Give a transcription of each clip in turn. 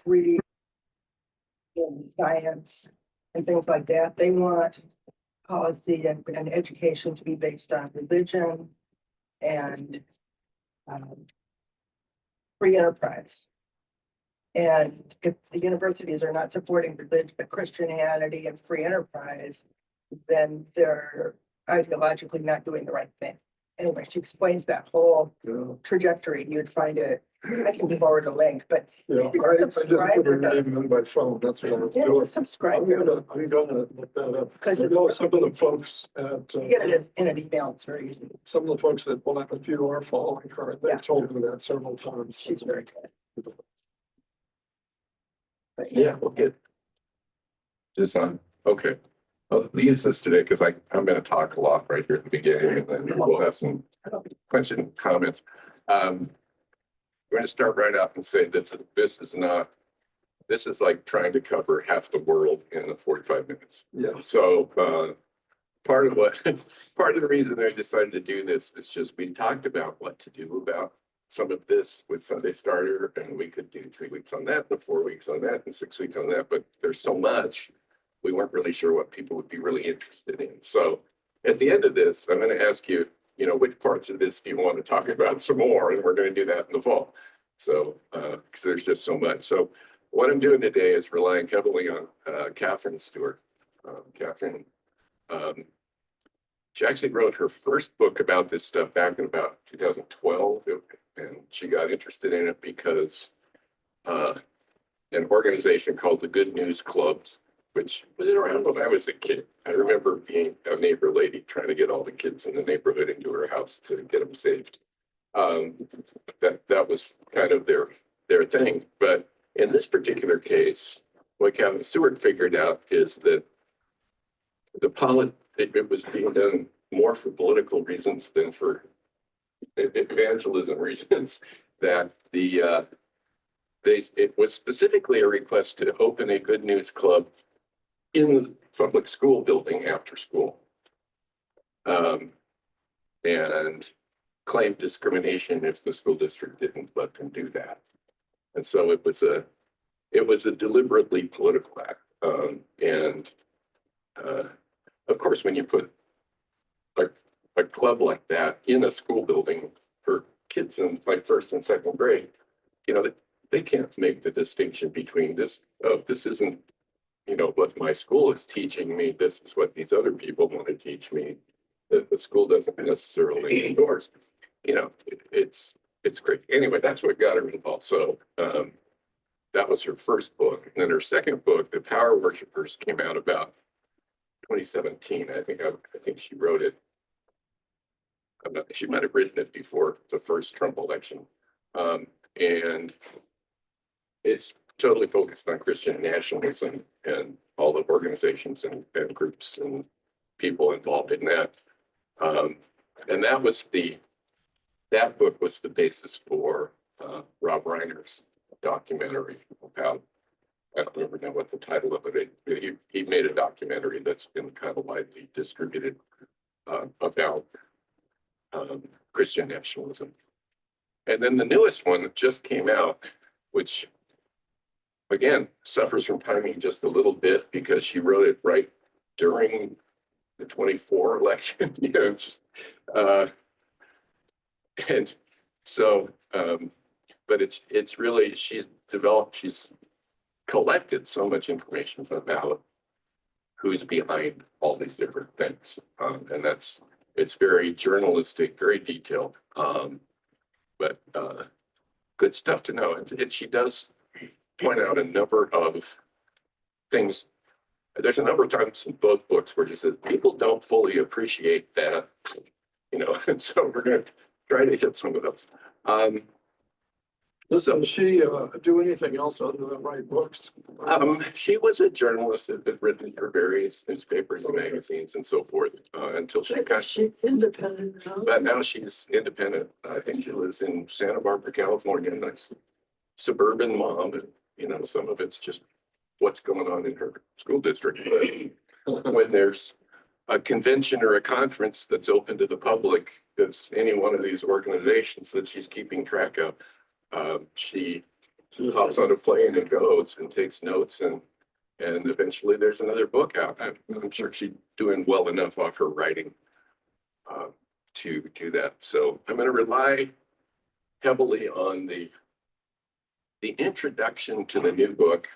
free in science and things like that. They want policy and education to be based on religion and free enterprise. And if the universities are not supporting religion, Christianity and free enterprise, then they're ideologically not doing the right thing. Anyway, she explains that whole trajectory. You'd find it. I can forward a link, but Yeah, I just put her name on my phone. That's what I was doing. Subscribe. I'm gonna look that up. Because I know some of the folks at you get it in an email. It's very easy. some of the folks that Black and Few are following her. They've Yeah. told me that several times. She's very good. But Yeah, we'll get this on. Okay. I'll use this today because I'm going to talk a lot right here at the beginning and then we'll have some question comments. I'm going to start right up and say that this is like trying to cover half the world in 45 minutes. Yeah. So part of the reason I decided to do this is just we talked about what to do about some of this with Sunday Starter, and we could do 3 weeks on that, and 4 weeks on that, and 6 weeks on that, but there's so much, we weren't really sure what people would be really interested in. So at the end of this, I'm going to ask you, which parts of this do you want to talk about some more, and we're going to do that in the fall. So, because there's just so much. So what I'm doing today is relying heavily on Catherine Stewart. Catherine, she actually wrote her first book about this stuff back in about 2012, and she got interested in it because an organization called the Good News Clubs, which was around when I was a kid. I remember being a neighbor lady trying to get all the kids in the neighborhood into her house to get them saved. That was kind of their thing. But in this particular case, what Catherine Stewart figured out is that it was being done more for political reasons than for evangelism reasons. That it was specifically a request to open a Good News Club in the public school building after school, and claimed discrimination if the school district didn't let them do that. And so it was a deliberately political act. Of course, when you put a club like that in a school building for kids in like first and second grade, they can't make the distinction between this isn't, what my school is teaching me. This is what these other people want to teach me. That the school doesn't necessarily endorse. It's great. Anyway, that's what got her involved. So that was her first book. And then her second book, The Power Worshippers, came out about 2017. I think she wrote it. She might have written it before the first Trump election. And it's totally focused on Christian nationalism and all the organizations and groups and people involved in that. And that book was the basis for Rob Reiner's documentary about, I don't remember now what the title of it is. He made a documentary that's been kind of widely distributed about Christian nationalism. And then the newest one that just came out, which again suffers from timing just a little bit because she wrote it right during the 24 election, and so, but it's really, she's collected so much information about who's behind all these different things. And it's very journalistic, very detailed, but good stuff to know. And she does point out a number of things. There's a number of times in both books where she says people don't fully appreciate that, and so we're going to try to hit some of those. Does she do anything else other than write books? She was a journalist that had written for various newspapers and magazines and so forth until she She's independent now. but now she's independent. I think she lives in Santa Barbara, California, and that's suburban mom. And, some of it's just what's going on in her school district. But when there's a convention or a conference that's open to the public, that's any one of these organizations that she's keeping track of, she She hops on a plane and goes and takes notes, and eventually there's another book out. I'm sure she's doing well enough off her writing to do that. So I'm going to rely heavily on the introduction to the new book.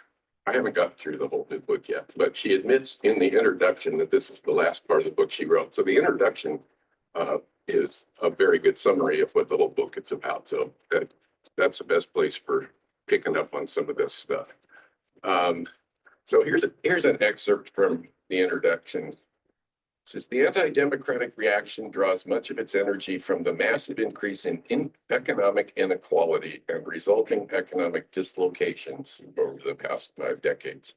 I haven't got through the whole new book yet, but she admits in the introduction that this is the last part of the book she wrote. So the introduction is a very good summary of what the whole book is about. So that's the best place for picking up on some of this stuff. So here's an excerpt from the introduction. It says, the anti-democratic reaction draws much of its energy from the massive increase in economic inequality and resulting economic dislocations over the past 5 decades.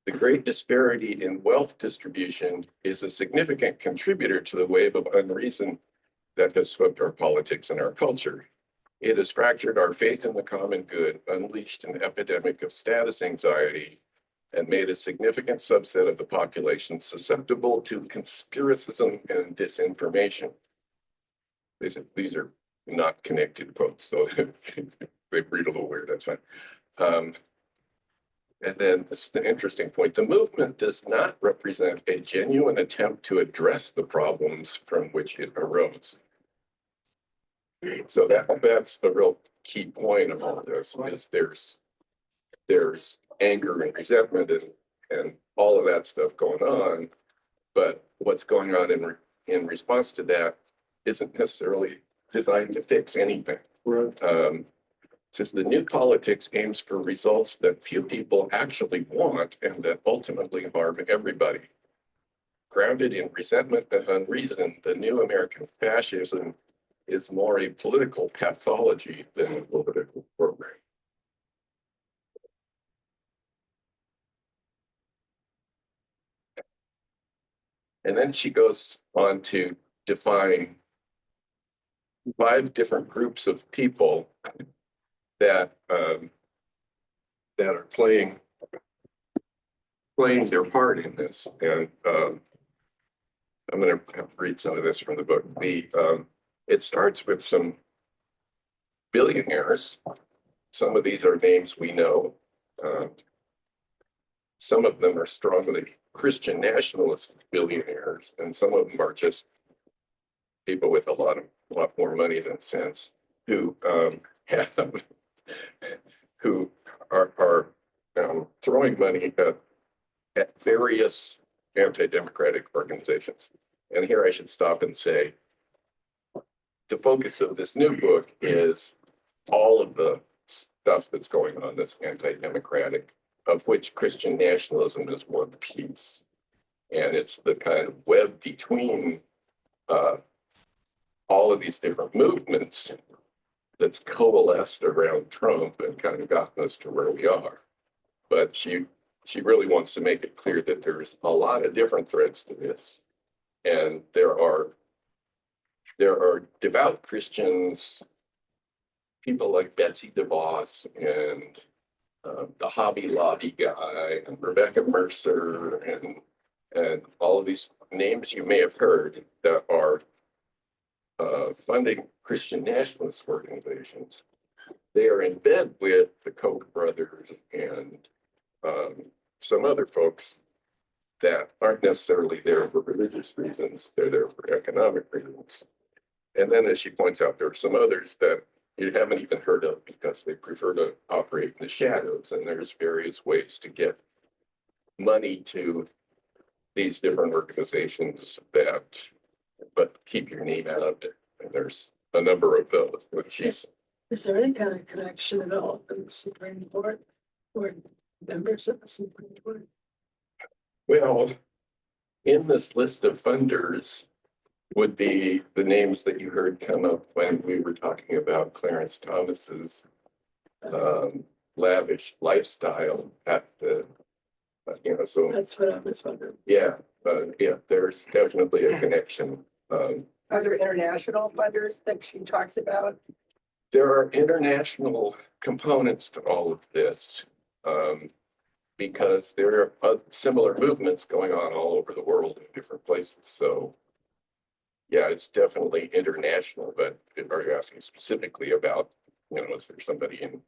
The great disparity in wealth distribution is a significant contributor to the wave of unreason that has swept our politics and our culture. It has fractured our faith in the common good, unleashed an epidemic of status anxiety, and made a significant subset of the population susceptible to conspiracism and disinformation. These are not connected quotes, so they read a little weird, that's fine. And then this is the interesting point. The movement does not represent a genuine attempt to address the problems from which it arose. So that's a real key point of all this, is there's anger and resentment and all of that stuff going on, but what's going on in response to that isn't necessarily designed to fix anything. Right. Just the new politics aims for results that few people actually want and that ultimately harm everybody. Grounded in resentment and unreason, the new American fascism is more a political pathology than a political program. And then she goes on to define 5 different groups of people that are playing their part in this. And I'm going to have to read some of this from the book. It starts with some billionaires. Some of these are names we know. Some of them are strongly Christian nationalist billionaires, and some of them are just people with a lot more money than sense who are throwing money at various anti-democratic organizations. And here I should stop and say, the focus of this new book is all of the stuff that's going on that's anti-democratic, of which Christian nationalism is one piece. And it's the kind of web between all of these different movements that's coalesced around Trump and kind of gotten us to where we are. But she really wants to make it clear that there's a lot of different threads to this. And there are devout Christians, people like Betsy DeVos and the Hobby Lobby guy and Rebecca Mercer and all of these names you may have heard that are funding Christian nationalist organizations. They are in bed with the Koch brothers and some other folks that aren't necessarily there for religious reasons. They're there for economic reasons. And then, as she points out, there are some others that you haven't even heard of because they prefer to operate in the shadows. And there's various ways to get money to these different organizations but keep your name out of it. And there's a number of those. But Is there any kind of connection at all to the Supreme Court or members of the Supreme Court? well, in this list of funders would be the names that you heard come up when we were talking about Clarence Thomas's lavish lifestyle at the, so That's what I was wondering. yeah, there's definitely a connection. Are there international funders that she talks about? There are international components to all of this because there are similar movements going on all over the world in different places. So yeah, it's definitely international, but are you asking specifically about is there somebody in,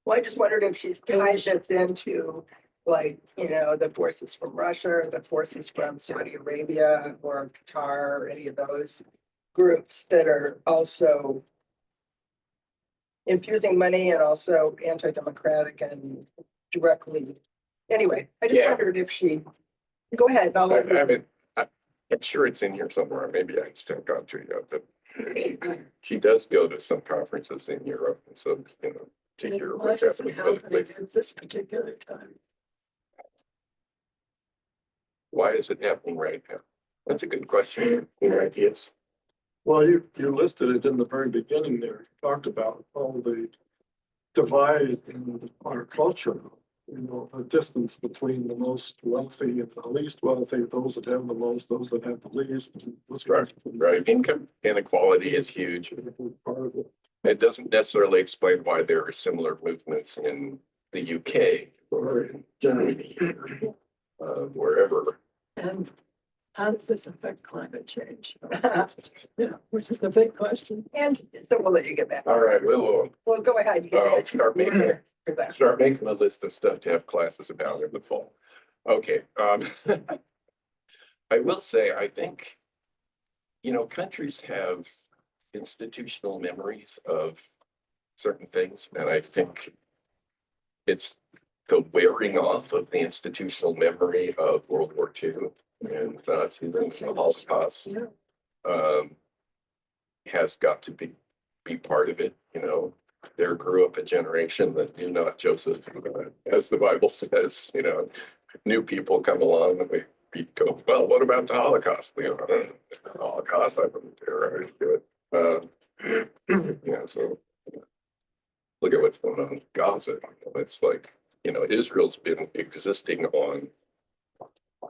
Well, I just wondered if she's tied this into, like, the forces from Russia, the forces from Saudi Arabia or Qatar, or any of those groups that are also infusing money and also anti-democratic and directly. Anyway, I just Yeah. wondered if go ahead. And I'll let you. I'm sure it's in here somewhere. Maybe I just haven't gone to it yet, but she does go to some conferences in Europe. And so, to And hear why what's is it happening in other happening places. at this particular time? Why is it happening right now? That's a good question. Any ideas? Well, you listed it in the very beginning there, you talked about all the divide in our culture. The distance between the most wealthy and the least wealthy, those that have the most, those that have the least. Right. Income inequality is huge. Part of it. It doesn't necessarily explain why there are similar movements in the UK or in Germany or wherever. And how does this affect climate change? Yeah, which is the big question. And so we'll let you get back. All right, Well, go ahead. You get I'll back start making for that. a list of stuff to have classes about in the fall. Okay. I will say, I think, countries have institutional memories of certain things, and I think it's the wearing off of the institutional memory of World War II and Nazism and the Holocaust Yeah. has got to be part of it. There grew up a generation that knew not Joseph, as the Bible says. New people come along and we go, well, what about the Holocaust? The Holocaust, I wouldn't dare do it. So look at what's going on in Gaza. It's like, Israel's been existing on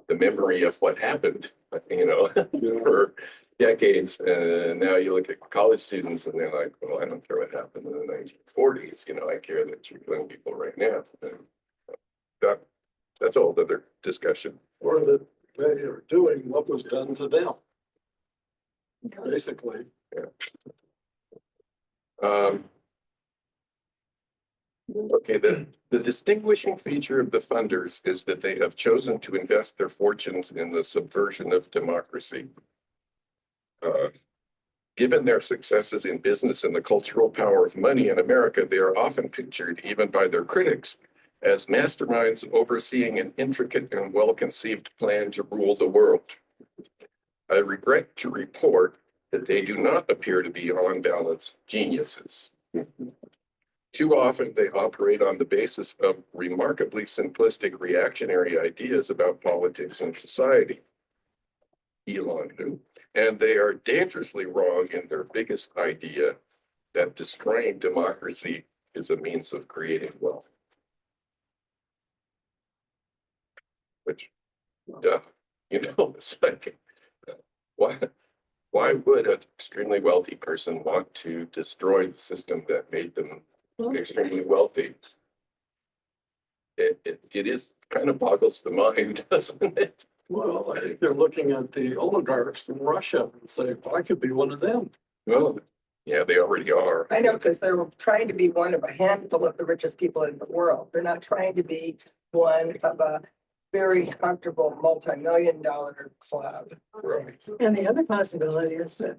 the memory of what happened, for decades. And now you look at college students and they're like, well, I don't care what happened in the 1940s. I care that you're killing people right now. And that's a whole other discussion. Or that they are doing what was done to them. Basically. Okay, the distinguishing feature of the funders is that they have chosen to invest their fortunes in the subversion of democracy. Given their successes in business and the cultural power of money in America, they are often pictured, even by their critics, as masterminds overseeing an intricate and well-conceived plan to rule the world. I regret to report that they do not appear to be, on balance, geniuses. Too often, they operate on the basis of remarkably simplistic reactionary ideas about politics and society. Elon knew. And they are dangerously wrong in their biggest idea that destroying democracy is a means of creating wealth. Which, it's like, why would an extremely wealthy person want to destroy the system that made them extremely wealthy? It is kind of boggles the mind, doesn't it? Well, I think they're looking at the oligarchs in Russia and say, well, I could be one of them. Well, yeah, they already are. I know, because they're trying to be one of a handful of the richest people in the world. They're not trying to be one of a very comfortable multi-million-dollar club. Right. And the other possibility is that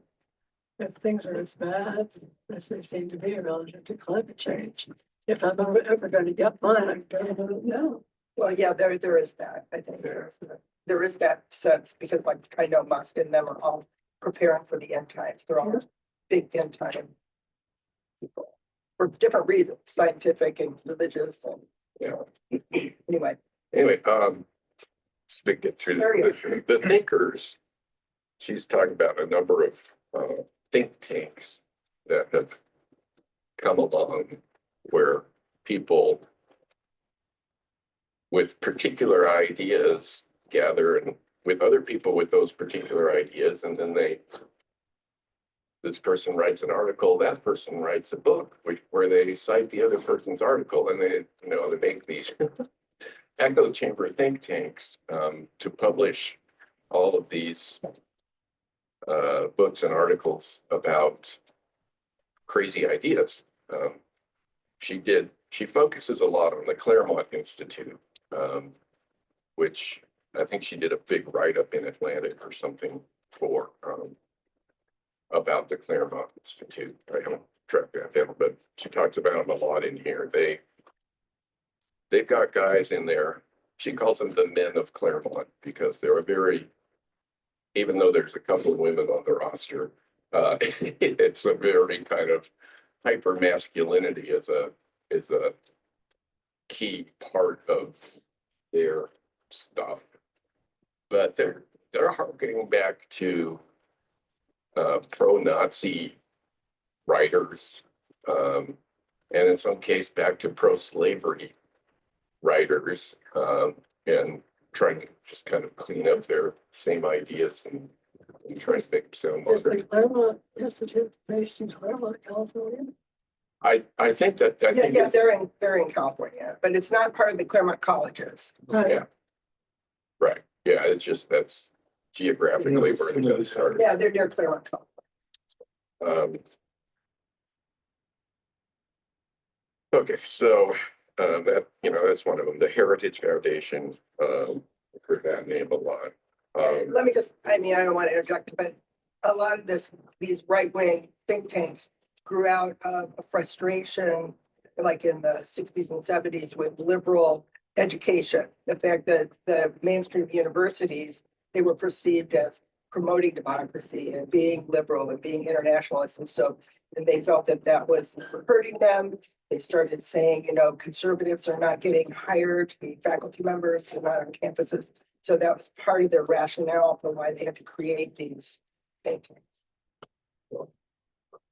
if things are as bad as they seem to be relative to climate change, if I'm ever going to get mine, I'm going to know. Well, yeah, there is that. I think there is that sense, because like I know Musk and them are all preparing for the end times. They're all big end time people for different reasons, scientific and religious and anyway. Get through the thinkers. She's talking about a number of think tanks that have come along where people with particular ideas gather and with other people with those particular ideas, and then this person writes an article, that person writes a book where they cite the other person's article, and they make these echo chamber think tanks to publish all of these books and articles about crazy ideas. she focuses a lot on the Claremont Institute, which I think she did a big write-up in Atlantic or something for, about the Claremont Institute. I haven't tracked that down, but she talks about them a lot in here. They've got guys in there. She calls them the men of Claremont because they're even though there's a couple of women on the roster, it's a very kind of hyper masculinity is a key part of their stuff. But they're harkening back to pro-Nazi writers, and in some case back to pro-slavery writers, and trying to just kind of clean up their same ideas and try to make them sound Is the modern. Claremont Institute based in Claremont, California? I think that I Yeah, think yeah, it's, they're in California, but it's not part of the Claremont colleges. Right. Yeah. right. Yeah, it's just that's geographically where it got started. Yeah, they're near Claremont College. Okay, so that that's one of them. The Heritage Foundation, I've heard that name a lot. Let me just, I mean, I don't want to interject, but a lot of these right-wing think tanks grew out of a frustration, like in the 60s and 70s with liberal education. The fact that the mainstream universities, they were perceived as promoting democracy and being liberal and being internationalist. And they felt that that was hurting them. They started saying, conservatives are not getting hired to be faculty members, they're not on campuses. So that was part of their rationale for why they had to create these think tanks.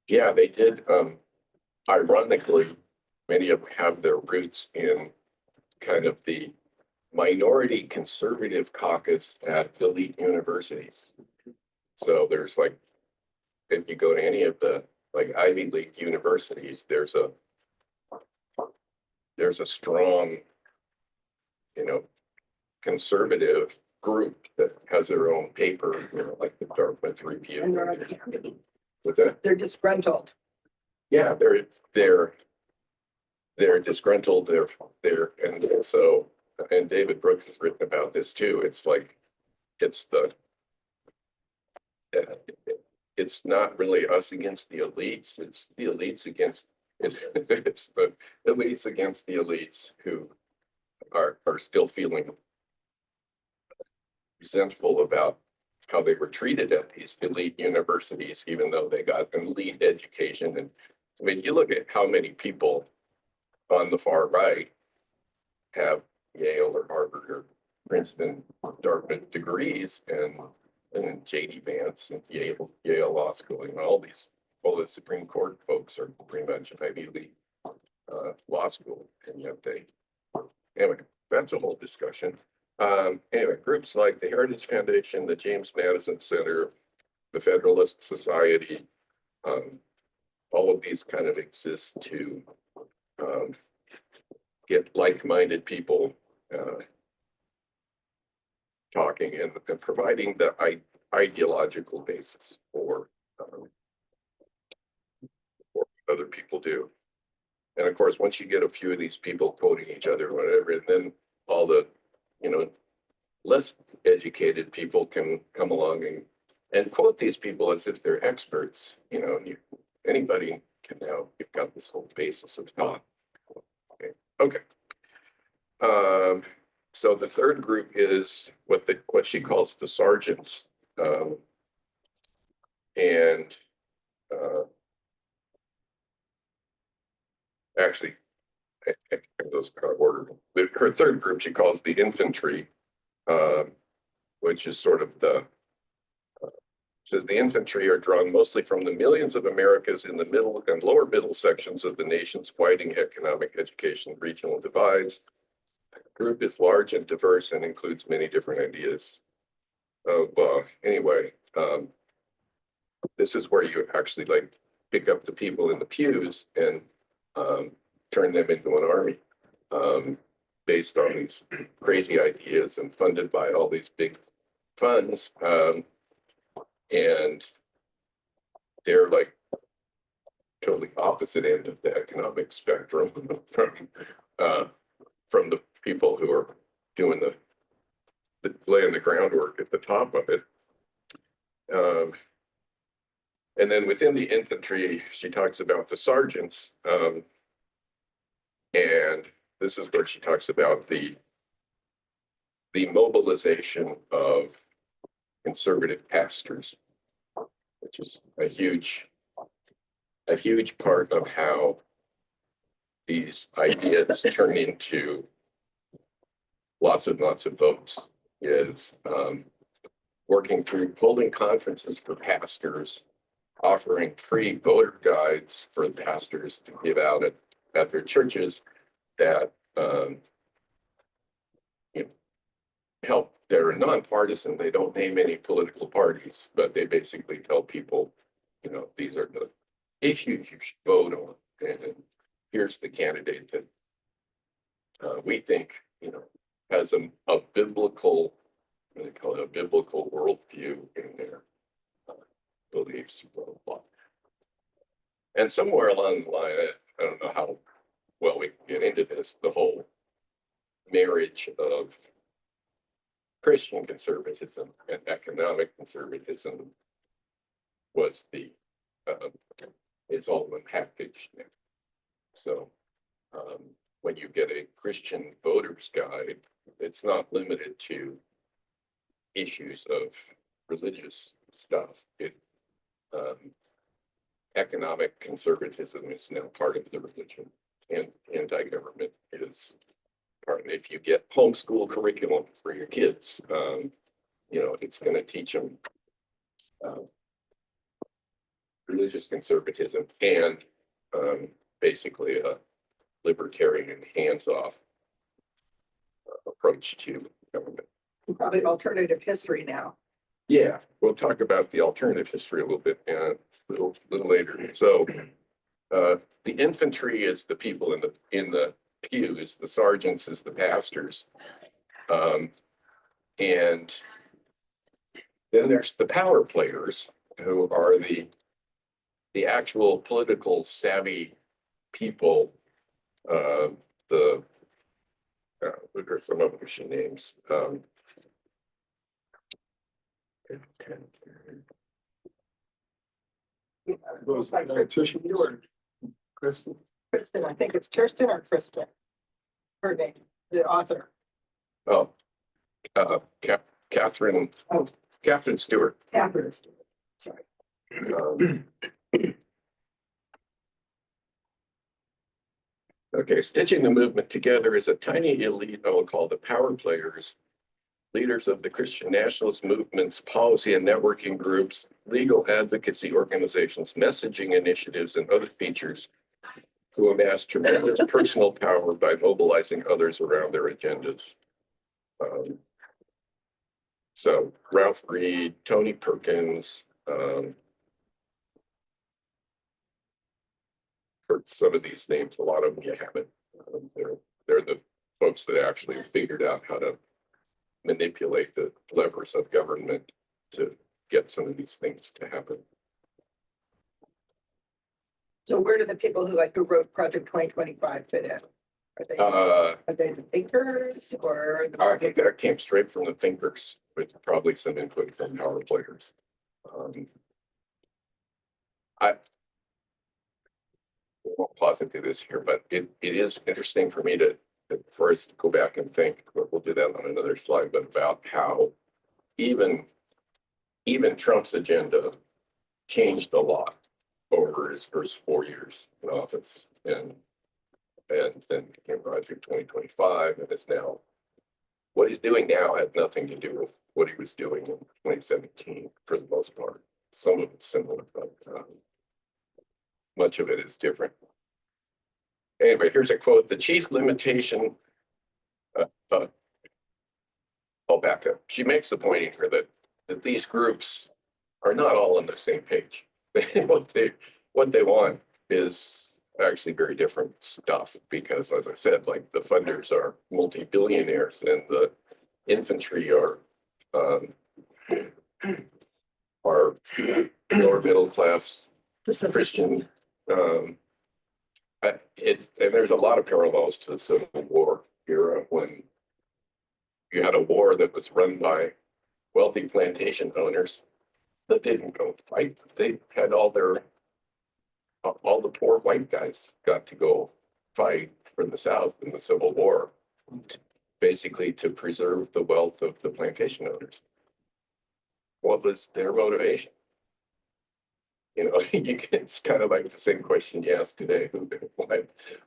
Yeah, they did. Ironically, many of them have their roots in kind of the minority conservative caucus at elite universities. So there's like, if you go to any of the like Ivy League universities, there's a strong, conservative group that has their own paper, like the Dartmouth Review. And they're unhappy. With that, They're disgruntled. yeah, they're disgruntled. And so, and David Brooks has written about this too. It's like, it's not really us against the elites. It's the elites against, it's the elites against the elites who are still feeling resentful about how they were treated at these elite universities, even though they got an elite education. And I mean, you look at how many people on the far right have Yale or Harvard or Princeton, Dartmouth degrees, and JD Vance and Yale Law School, and all the Supreme Court folks are pretty much Ivy League law school, and yet anyway, that's a whole discussion. Anyway, groups like the Heritage Foundation, the James Madison Center, the Federalist Society, all of these kind of exist to get like-minded people talking and providing the ideological basis for what other people do. And of course, once you get a few of these people quoting each other or whatever, and then all the, less educated people can come along and quote these people as if they're experts, anybody can now, you've got this whole basis of thought. Okay. So the third group is what she calls the sergeants. Actually, those kind of ordered. Her third group she calls the infantry, which is sort of says the infantry are drawn mostly from the millions of Americans in the middle and lower middle sections of the nation's widening economic, education, regional divides. The group is large and diverse and includes many different ideas. Anyway, this is where you actually like pick up the people in the pews and turn them into an army based on these crazy ideas and funded by all these big funds. And they're like totally opposite end of the economic spectrum from the people who are doing laying the groundwork at the top of it. And then within the infantry, she talks about the sergeants. And this is where she talks about the mobilization of conservative pastors, which is a huge part of how these ideas turn into lots and lots of votes, is working through holding conferences for pastors, offering free voter guides for the pastors to give out at their churches that you know, help. They're nonpartisan. They don't name any political parties, but they basically tell people, these are the issues you should vote on, and here's the candidate that we think, has a biblical, they call it a biblical worldview in their beliefs, blah, blah, blah. And somewhere along the line, I don't know how well we can get into this, the whole marriage of Christian conservatism and economic conservatism was it's all one package now. So when you get a Christian voter's guide, it's not limited to issues of religious stuff. Economic conservatism is now part of the religion, and anti-government is part. If you get homeschool curriculum for your kids, it's going to teach them religious conservatism and basically a libertarian hands-off approach to government. Probably alternative history now. Yeah, we'll talk about the alternative history a little bit a little later. So the infantry is the people in the pews, the sergeants is the pastors, and then there's the power players, who are the actual political savvy people. What are some of the names? Those politicians or Kristen? Kristen, I think it's Kirsten or Kristen. Her name, the author. Oh, Catherine. Oh. Catherine Stewart. Catherine Stewart. Sorry. Okay, stitching the movement together is a tiny elite I will call the power players, leaders of the Christian nationalist movements, policy and networking groups, legal advocacy organizations, messaging initiatives, and other features who amass tremendous personal power by mobilizing others around their agendas. So Ralph Reed, Tony Perkins, heard some of these names, a lot of them you haven't. They're the folks that actually figured out how to manipulate the levers of government to get some of these things to happen. So where do the people who wrote Project 2025 fit in? Are they the thinkers or? I think that came straight from the thinkers with probably some input from power players. I won't pause into this here, but it is interesting for me to first go back and think, but we'll do that on another slide, but about how even Trump's agenda changed a lot over his first 4 years in office, and then became Project 2025, and is now what he's doing now had nothing to do with what he was doing in 2017 for the most part. Some of it's similar, but much of it is different. Anyway, here's a quote: "The chief limitation," I'll back up. She makes the point in here that these groups are not all on the same page. what they want is actually very different stuff, because, as I said, like the funders are multi-billionaires and the infantry are lower middle class Christian And there's a lot of parallels to the Civil War era when you had a war that was run by wealthy plantation owners that didn't go fight. They had all the poor white guys got to go fight for the South in the Civil War, basically to preserve the wealth of the plantation owners. What was their motivation? You know, it's kind of like the same question you asked today.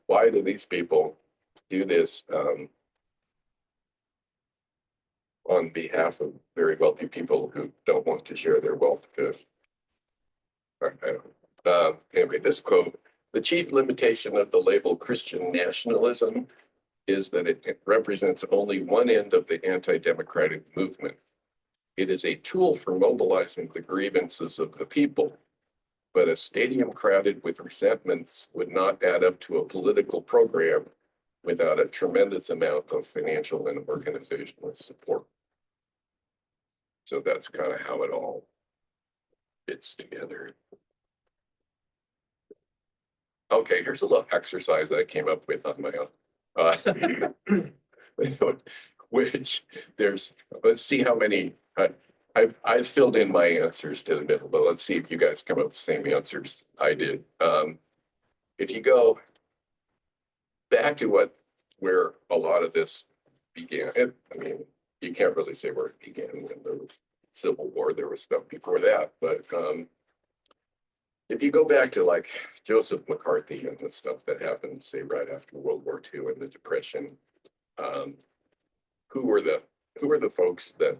Why do these people do this on behalf of very wealthy people who don't want to share their wealth? Anyway, this quote: "The chief limitation of the label Christian nationalism is that it represents only one end of the anti-democratic movement. It is a tool for mobilizing the grievances of the people. But a stadium crowded with resentments would not add up to a political program without a tremendous amount of financial and organizational support." So that's kind of how it all fits together. Okay, here's a little exercise that I came up with on my own. Which let's see how many, I've filled in my answers to the middle, but let's see if you guys come up with the same answers I did. If you go back to where a lot of this began, I mean, you can't really say where it began when there was Civil War, there was stuff before that, but if you go back to like Joseph McCarthy and the stuff that happened, say right after World War II and the Depression, who were the folks that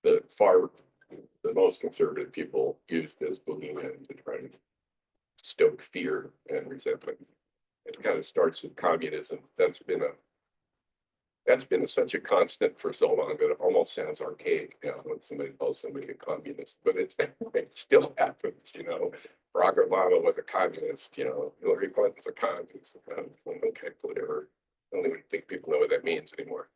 the most conservative people used as boogeymen to try to stoke fear and resentment? It kind of starts with communism. That's been such a constant for so long that it almost sounds archaic now when somebody calls somebody a communist, but it still happens, you know. Barack Obama was a communist, you know. Hillary Clinton's a communist. Okay, whatever. I don't even think people know what that means anymore.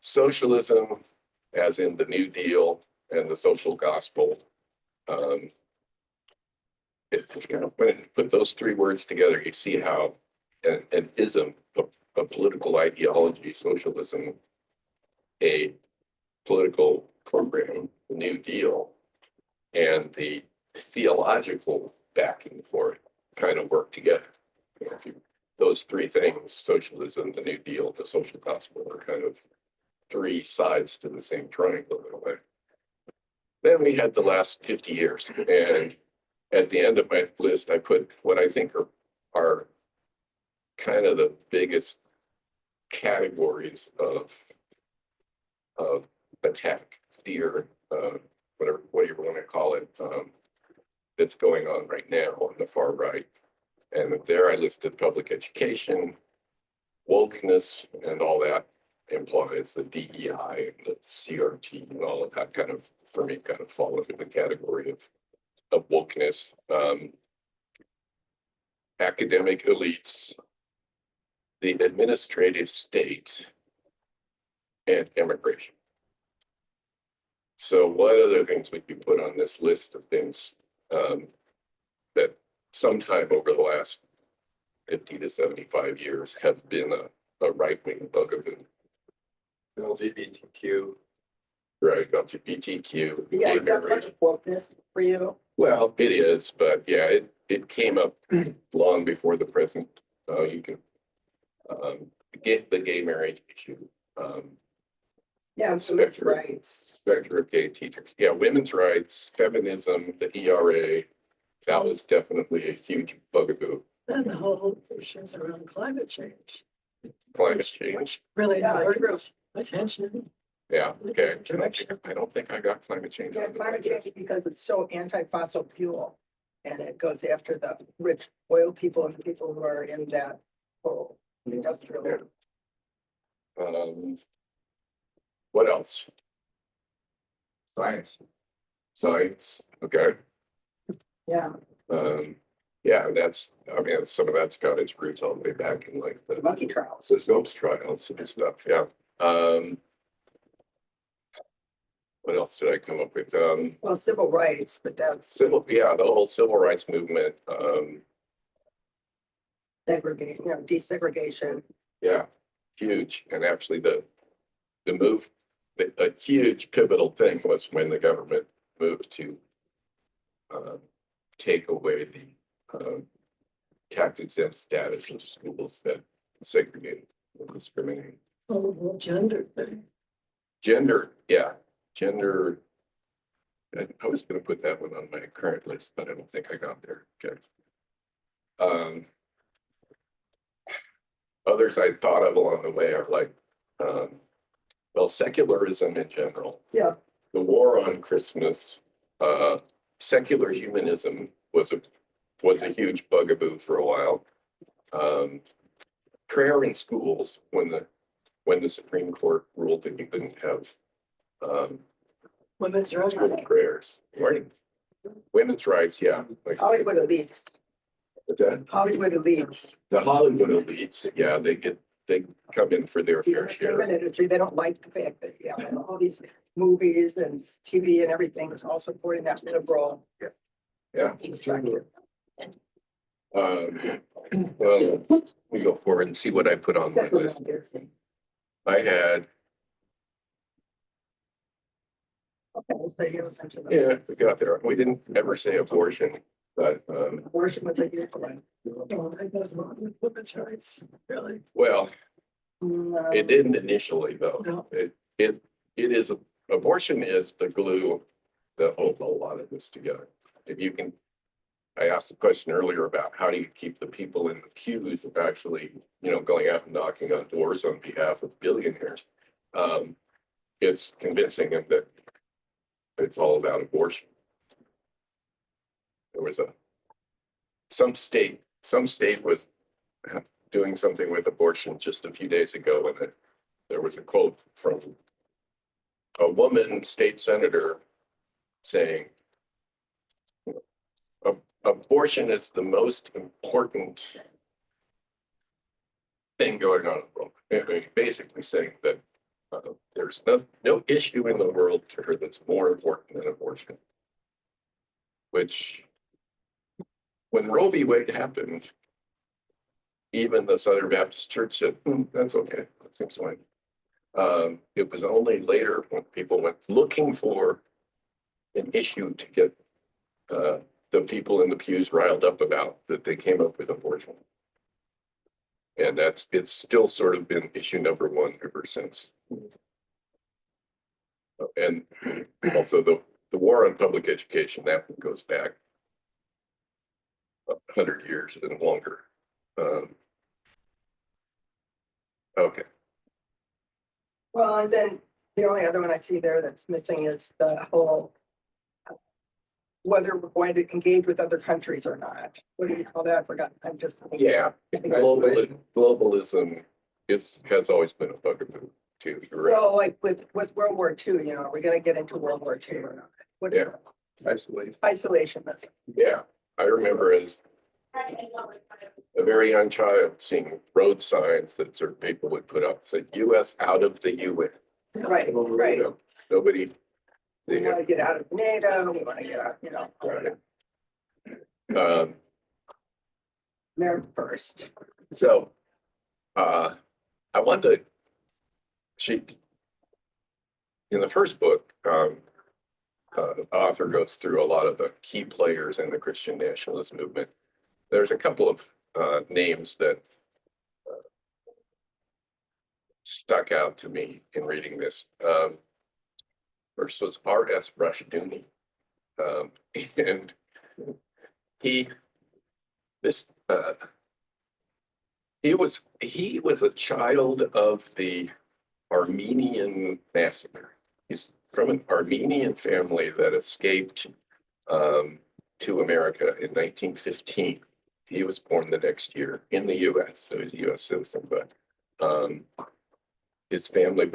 Socialism, as in the New Deal and the social gospel. It's kind of, when you put those three words together, you see how an ism, a political ideology, socialism, a political program, the New Deal, and the theological backing for it kind of work together. You know, those three things, socialism, the New Deal, the social gospel, are kind of three sides to the same triangle in a way. Then we had the last 50 years, and at the end of my list, I put what I think are kind of the biggest categories of attack, fear, whatever you want to call it, that's going on right now on the far right. And there I listed public education, wokeness, and all that implies the DEI and the CRT and all of that kind of, for me, kind of fall into the category of wokeness. Academic elites, the administrative state, and immigration. So what other things would you put on this list of things that sometime over the last 50 to 75 years have been a right-wing bugaboo? LGBTQ. Right, LGBTQ. Yeah, gay that marriage. much wokeness for you. Well, it is, but yeah, it came up long before the present. You can get the gay marriage issue. Yeah, women's Spectrum. rights. Specter of gay teachers. Yeah, women's rights, feminism, the ERA. That was definitely a huge bugaboo. And the whole issues around climate change Climate change. really Yeah, diverts attention. Yeah, okay. Direction. I don't think I got climate change. Yeah, on the climate list. change because it's so anti-fossil fuel. And it goes after the rich oil people and the people who are in that whole industrial. What else? Science. Science, okay. Yeah, Yeah, I mean, some of that's got its roots all the way back in like the monkey trials. Scopes trials and stuff, yeah. what else did I come up with? Well, civil rights, but that's Yeah, the whole civil rights movement. segregation, desegregation. Yeah, huge. And actually the move, a huge pivotal thing was when the government moved to take away the tax exempt status of schools that segregate and discriminate. Oh, the whole gender thing. Gender, yeah, gender. I was going to put that one on my current list, but I don't think I got there. Okay. Others I thought of along the way are like, well, secularism in general. Yeah. The war on Christmas, secular humanism was a huge bugaboo for a while. Prayer in schools when the Supreme Court ruled that you couldn't have Women's rights. prayers. Right. Women's rights, yeah. Like Hollywood elites, that. Hollywood elites. The Hollywood elites, yeah, they come in for their The fair share. entertainment industry, they don't like the fact that, all these movies and TV and everything is all supporting that liberal. Yeah. perspective. Well, we go forward and see what I put on my list. I had, Okay, so you mentioned that. yeah, we got there. We didn't ever say abortion, but, Abortion was a huge one. Oh, that goes along with women's rights, really. well, No. it didn't initially though. No. It is, abortion is the glue that holds a lot of this together. If you can, I asked the question earlier about how do you keep the people in the pews of actually, going out and knocking on doors on behalf of billionaires. It's convincing them that it's all about abortion. There was some state was doing something with abortion just a few days ago, and there was a quote from a woman state senator saying, abortion is the most important thing going on in the world. And basically saying that there's no issue in the world to her that's more important than abortion. Which, when Roe v. Wade happened, even the Southern Baptist Church said, that's okay, that seems fine. It was only later when people went looking for an issue to get the people in the pews riled up about that they came up with abortion. And it's still sort of been issue number one ever since. And also the war on public education, that goes back 100 years and longer. Okay. Well, and then the only other one I see there that's missing is the whole whether we're going to engage with other countries or not. What do you call that? I forgot. I'm just thinking. Yeah, globalism has always been a bugaboo too. You're right. Well, like with World War II, are we going to get into World War II or not? What is Yeah. isolationism? Yeah, I remember as a very young child seeing road signs that certain people would put up said "U.S. out of the UN." Right, right. Nobody. We want to get out of NATO. We want to get out, Right. America first. So, I wanted to. In the first book, the author goes through a lot of the key players in the Christian nationalist movement. There's a couple of names that stuck out to me in reading this. First was R.S. Rushdoony, and he was a child of the Armenian massacre. He's from an Armenian family that escaped to America in 1915. He was born the next year in the U.S., so he's a U.S. citizen, but his family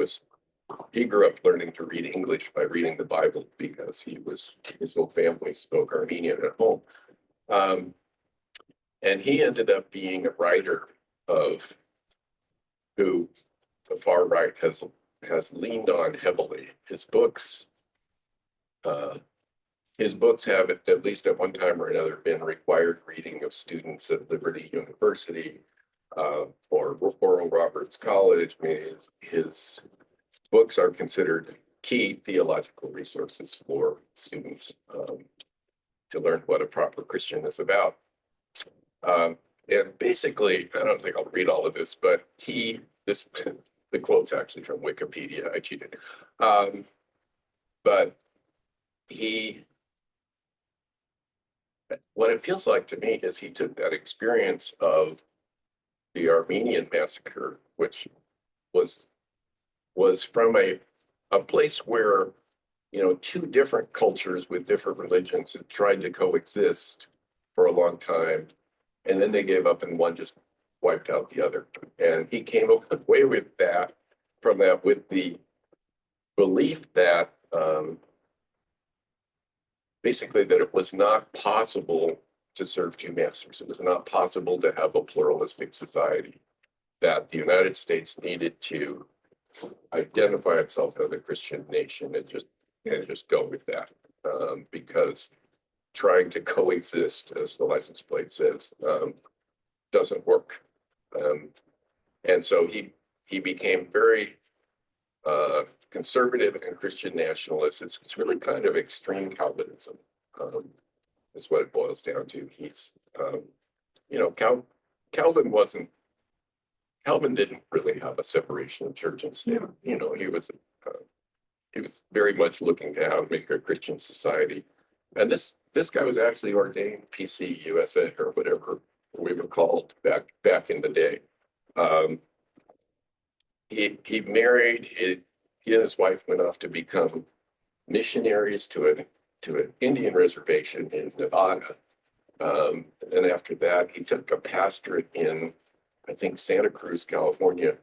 he grew up learning to read English by reading the Bible because his whole family spoke Armenian at home. And he ended up being a writer who the far right has leaned on heavily. His books His books have, at least at one time or another, been required reading of students at Liberty University or Oral Roberts College. I mean, his books are considered key theological resources for students to learn what a proper Christian is about. And basically, I don't think I'll read all of this, but the quote's actually from Wikipedia. I cheated. But what it feels like to me is he took that experience of the Armenian massacre, which was from a place where, you know, two different cultures with different religions had tried to coexist for a long time, and then they gave up and one just wiped out the other. And he came away with that, with the belief that basically that it was not possible to serve two masters. It was not possible to have a pluralistic society, that the United States needed to identify itself as a Christian nation and just go with that, because trying to coexist, as the license plate says, doesn't work. And so he became very conservative and Christian nationalist. It's really kind of extreme Calvinism. Is what it boils down to. He's, you know, Calvin didn't really have a separation of church and state. You know, he was very much looking to how to make a Christian society. And this guy was actually ordained PC USA or whatever we were called back in the day. He married. He and his wife went off to become missionaries to an Indian reservation in Nevada. And then after that, he took a pastorate in, I think, Santa Cruz, California,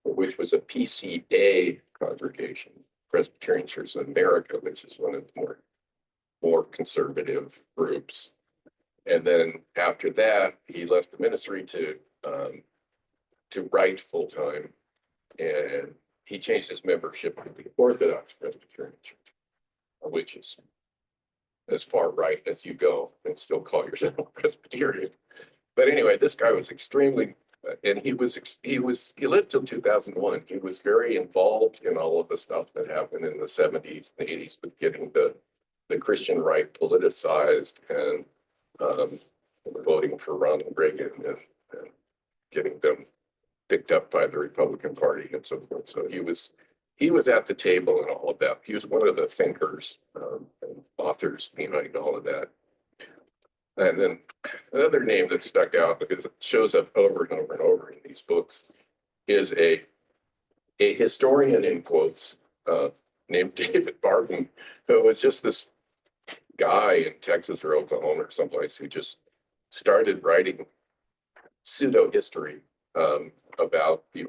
which was a PCA congregation, Presbyterian Church of America, which is one of the more conservative groups. And then after that, he left the ministry to write full time, and he changed his membership to the Orthodox Presbyterian Church, which is as far right as you go and still call yourself Presbyterian. But anyway, this guy was extremely, and he lived till 2001. He was very involved in all of the stuff that happened in the 70s and 80s with getting the Christian right politicized and voting for Ronald Reagan and getting them picked up by the Republican Party and so forth. So he was at the table and all of that. He was one of the thinkers and authors behind all of that. And then another name that stuck out, because it shows up over and over and over in these books, is a historian in quotes named David Barton, who was just this guy in Texas or Oklahoma or someplace who just started writing pseudo history about the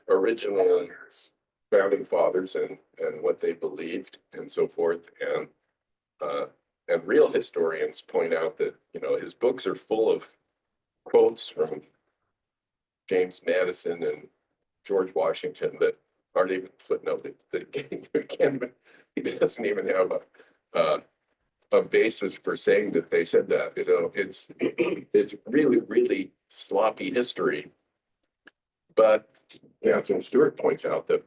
original founding fathers and what they believed and so forth. And real historians point out that, you know, his books are full of quotes from James Madison and George Washington that aren't even footnoted. He doesn't even have a basis for saying that they said that. You know, it's really, really sloppy history. But Catherine Stewart points out that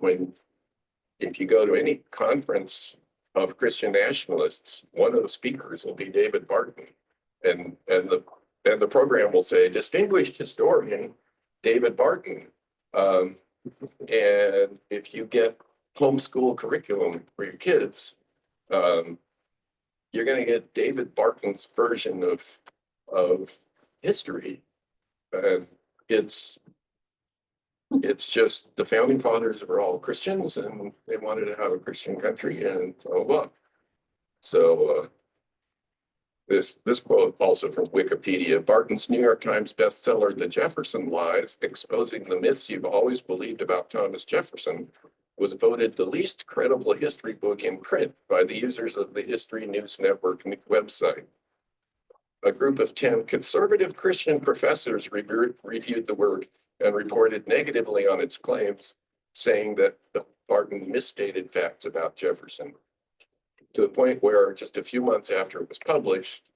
if you go to any conference of Christian nationalists, one of the speakers will be David Barton, and the program will say distinguished historian David Barton. And if you get homeschool curriculum for your kids, you're going to get David Barton's version of history. And it's just the founding fathers were all Christians and they wanted to have a Christian country and blah, blah, blah. So this quote also from Wikipedia: Barton's New York Times bestseller, The Jefferson Lies, Exposing the Myths You've Always Believed About Thomas Jefferson, was voted the least credible history book in print by the users of the History News Network website. A group of 10 conservative Christian professors reviewed the work and reported negatively on its claims saying that Barton misstated facts about Jefferson to the point where just a few months after it was published,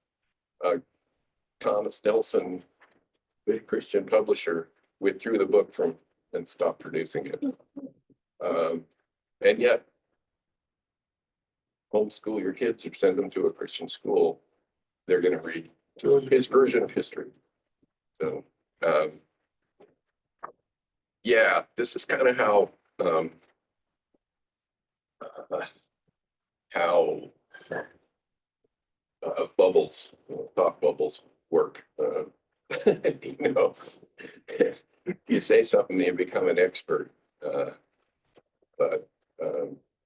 Thomas Nelson, the Christian publisher, withdrew the book from and stopped producing it. And yet, homeschool your kids or send them to a Christian school, they're going to read his version of history. So, yeah, this is kind of how bubbles, thought bubbles work. You know, you say something, you become an expert, but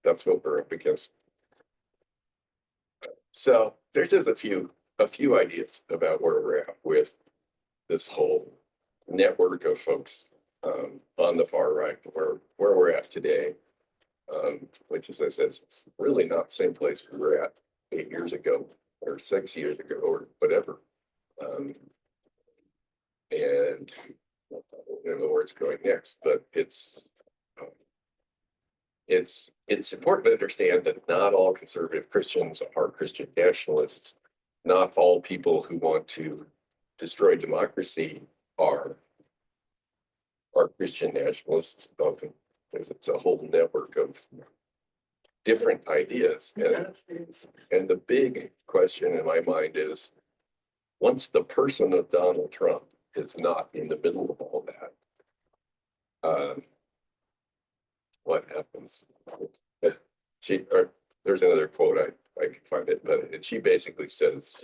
that's what we're up against. So there's just a few ideas about where we're at with this whole network of folks on the far right, where we're at today, which, as I said, is really not the same place we were at 8 years ago or 6 years ago or whatever. And I don't know where it's going next, but it's important to understand that not all conservative Christians are Christian nationalists. Not all people who want to destroy democracy are Christian nationalists. It's a whole network of different ideas. And the big question in my mind is, once the person of Donald Trump is not in the middle of all that, what happens? There's another quote, I can find it, but she basically says,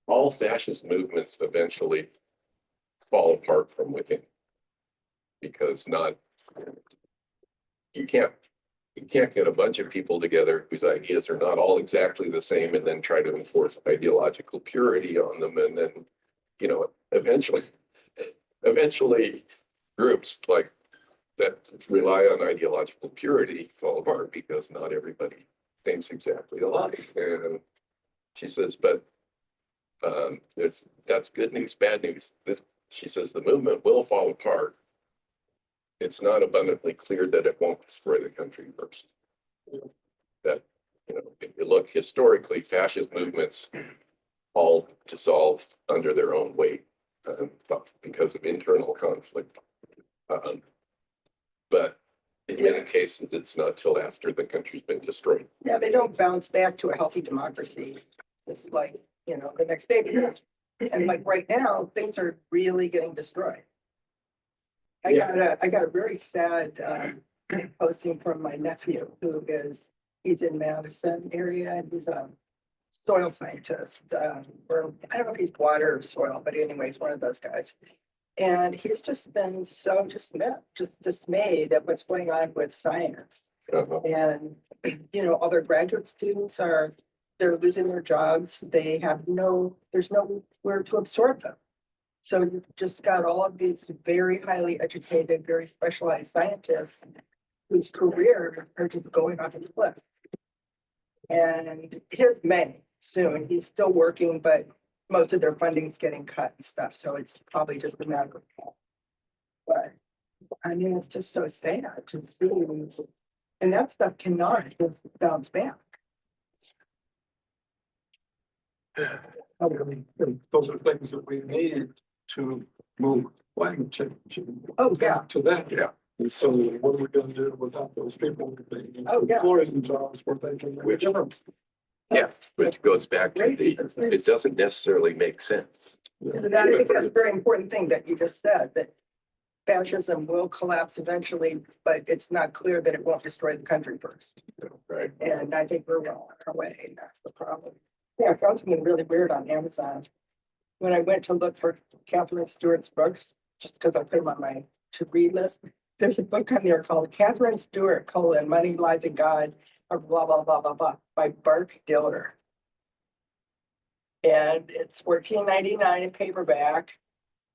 all fascist movements eventually fall apart from within, because you can't get a bunch of people together whose ideas are not all exactly the same and then try to enforce ideological purity on them. And then, you know, eventually groups like that rely on ideological purity fall apart because not everybody thinks exactly alike. And she says, but that's good news, bad news. She says the movement will fall apart. It's not abundantly clear that it won't destroy the country first. That, you know, if you look historically, fascist movements all dissolve under their own weight because of internal conflict. But in many cases, it's not till after the country's been destroyed. Yeah, they don't bounce back to a healthy democracy. It's like, you know, the next day. And like right now, things are really getting destroyed. I got a very sad posting from my nephew, he's in Madison area, and he's a soil scientist, or I don't know if he's water or soil, but anyways, one of those guys. And he's just been so dismayed at what's going on with science. And, you know, other graduate students they're losing their jobs. There's nowhere to absorb them. So you've just got all of these very highly educated, very specialized scientists whose careers are just going off the cliff. And his may soon, he's still working, but most of their funding is getting cut and stuff. So it's probably just a matter of time. But I mean, it's just so sad to see. And that stuff cannot just bounce back. I mean, those are things that we need to move climate change. Oh, yeah. To that. Yeah. And so what are we going to do without those people being employed in jobs where they can make a difference? Yeah, which goes back to it doesn't necessarily make sense. And I think that's a very important thing that you just said, that fascism will collapse eventually, but it's not clear that it won't destroy the country first. Right. And I think we're well on our way, and that's the problem. Yeah, I found something really weird on Amazon. When I went to look for Catherine Stewart's books, just because I put them on my to-read list, there's a book on there called Catherine Stewart, Money Lies in God, or blah, blah, blah, blah, blah, by Burke Diller. And it's $14.99 in paperback,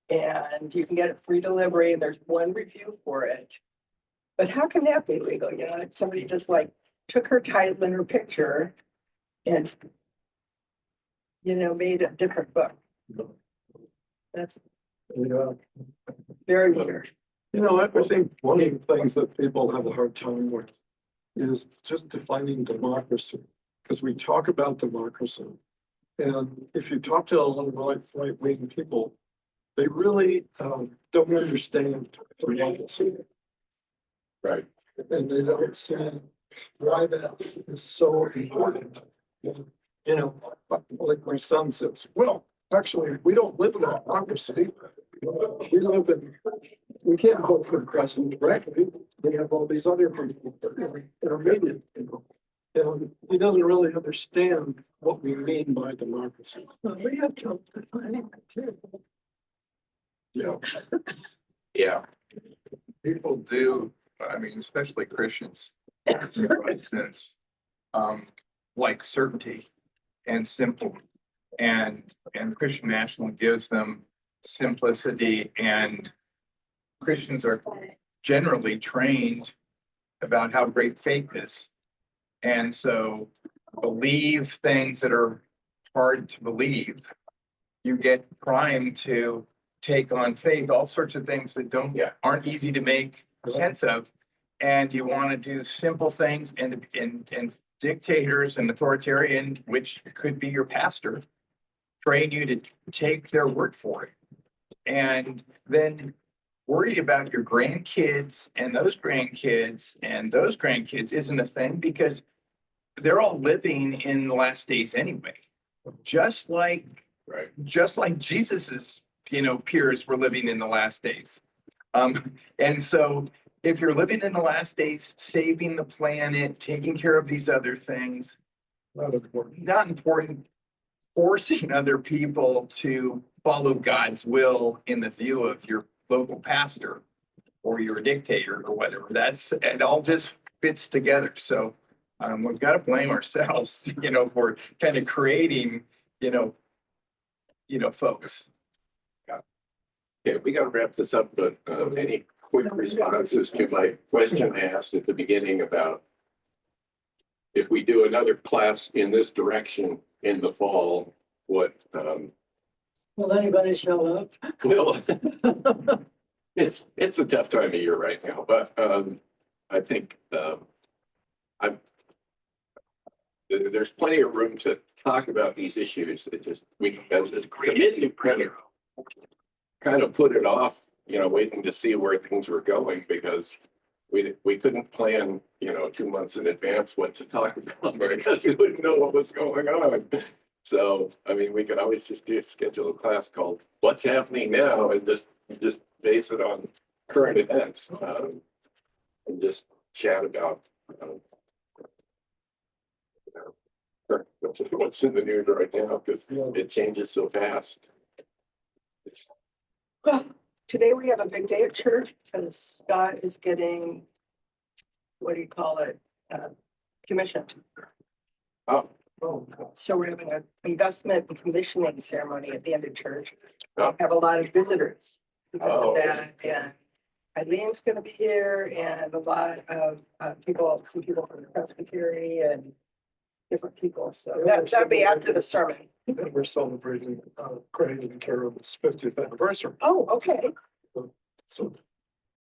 and you can get it free delivery, and there's one review for it. But how can that be legal? You know, somebody just like took her title and her picture and, you know, made a different book. That's very weird. You know, I think one of the things that people have a hard time with is just defining democracy, because we talk about democracy. And if you talk to a lot of right-wing people, they really don't understand democracy. Right. And they don't see why that is so important. You know, like my son says, well, actually, we don't live in a democracy. We live in, we can't vote for the president directly. We have all these other people intermediate, you know. And he doesn't really understand what we mean by democracy. Well, we have trouble defining it too. Yeah. Yeah, people do, I mean, especially Christians, in the right sense, like certainty and simple. And Christian nationalism gives them simplicity, and Christians are generally trained about how great faith is. And so believe things that are hard to believe. You get primed to take on faith, all sorts of things that aren't easy to make sense of. And you want to do simple things, and dictators and authoritarian, which could be your pastor, train you to take their word for it. And then worried about your grandkids and those grandkids and those grandkids isn't a thing, because they're all living in the last days anyway. Just like Jesus's, peers were living in the last days. And so if you're living in the last days, saving the planet, taking care of these other things, Not important. not important, forcing other people to follow God's will in the view of your local pastor or your dictator or whatever, it all just fits together. So we've got to blame ourselves, for kind of creating, folks. Okay, we got to wrap this up, but any quick responses to my question asked at the beginning about if we do another class in this direction in the fall, what, Will anybody show up? well, it's a tough time of year right now, but I think there's plenty of room to talk about these issues. It just, we, as a committee, kind of put it off, waiting to see where things were going, because we couldn't plan, 2 months in advance what to talk about, because we wouldn't know what was going on. So, I mean, we could always just schedule a class called What's Happening Now, and just base it on current events, and just chat about what's in the news right now, because it changes so fast. Well, today we have a big day at church because Scott is getting, what do you call it, commissioned. Oh, So we're having an investment and commissioning ceremony at the end of church. Oh. Have a lot of visitors because Oh. of that, and Eileen's gonna be here, and a lot of some people from the Presbyterian and different people, so that'll be after the sermon. And we're celebrating Craig and Carol's 50th anniversary. Oh, okay. So